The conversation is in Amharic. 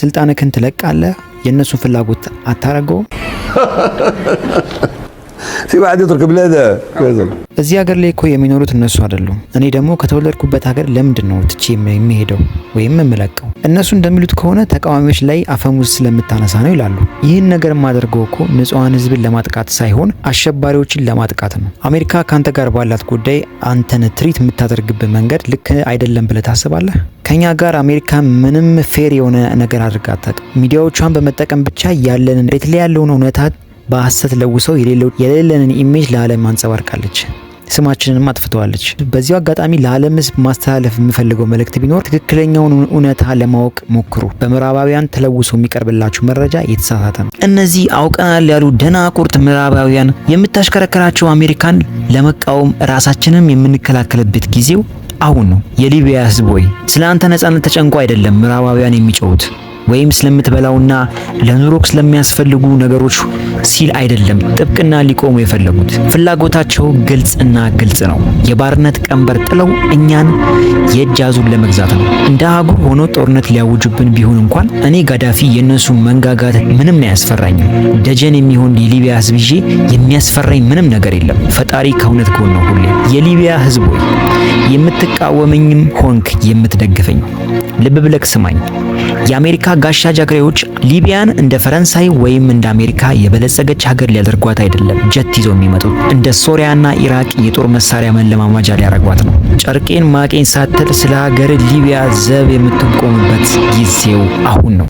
ስልጣንህን ትለቃለህ፣ የእነሱን ፍላጎት አታረገው። ሲባዲ ተርክ ብለደ እዚህ ሀገር ላይ እኮ የሚኖሩት እነሱ አይደሉም። እኔ ደግሞ ከተወለድኩበት ሀገር ለምንድን ነው ትቼ የሚሄደው ወይም የምለቀው? እነሱ እንደሚሉት ከሆነ ተቃዋሚዎች ላይ አፈሙዝ ስለምታነሳ ነው ይላሉ። ይህን ነገር የማደርገው እኮ ንጹሃን ህዝብን ለማጥቃት ሳይሆን አሸባሪዎችን ለማጥቃት ነው። አሜሪካ ካንተ ጋር ባላት ጉዳይ አንተን ትሪት የምታደርግበት መንገድ ልክ አይደለም ብለህ ታስባለህ? ከኛ ጋር አሜሪካ ምንም ፌር የሆነ ነገር አድርጋ አታውቅም። ሚዲያዎቿን በመጠቀም ብቻ ያለንን ቤት ላይ ያለውን እውነታ በሐሰት ለውሰው የሌለንን ኢሜጅ ለዓለም አንጸባርቃለች። ስማችንንም አጥፍተዋለች። በዚሁ አጋጣሚ ለዓለም ህዝብ ማስተላለፍ የምፈልገው መልእክት ቢኖር ትክክለኛውን እውነታ ለማወቅ ሞክሩ። በምዕራባውያን ተለውሶ የሚቀርብላችሁ መረጃ የተሳሳተ ነው። እነዚህ አውቀናል ያሉ ደናቁርት ምዕራባውያን የምታሽከረከራቸው አሜሪካን ለመቃወም ራሳችንም የምንከላከልበት ጊዜው አሁን ነው። የሊቢያ ህዝብ ሆይ ስለ አንተ ነጻነት ተጨንቆ አይደለም ምዕራባውያን የሚጮሁት፣ ወይም ስለምትበላውና ለኑሮክ ስለሚያስፈልጉ ነገሮች ሲል አይደለም ጥብቅና ሊቆሙ የፈለጉት። ፍላጎታቸው ግልጽና ግልጽ ነው። የባርነት ቀንበር ጥለው እኛን የእጅ አዙር ለመግዛት ነው። እንደ አህጉር ሆኖ ጦርነት ሊያውጁብን ቢሆን እንኳን እኔ ጋዳፊ የነሱ መንጋጋት ምንም አያስፈራኝም። ደጀን የሚሆን የሊቢያ ህዝብ ይዤ የሚያስፈራኝ ምንም ነገር የለም። ፈጣሪ ከእውነት ጎን ነው ሁሌ። የሊቢያ ህዝብ ሆይ የምትቃወመኝም ሆንክ የምትደግፈኝ ልብ ብለክ ስማኝ። የአሜሪካ ጋሻ ጃግሬዎች ሊቢያን እንደ ፈረንሳይ ወይም እንደ አሜሪካ የበለጸገች ሀገር ሊያደርጓት አይደለም ጀት ይዘው የሚመጡት። እንደ ሶሪያና ኢራቅ የጦር መሳሪያ መለማማጃ ሊያደርጓት ነው። ጨርቄን ማቄን ሳትል ስለ ሀገር ሊቢያ ዘብ የምትቆምበት ጊዜው አሁን ነው።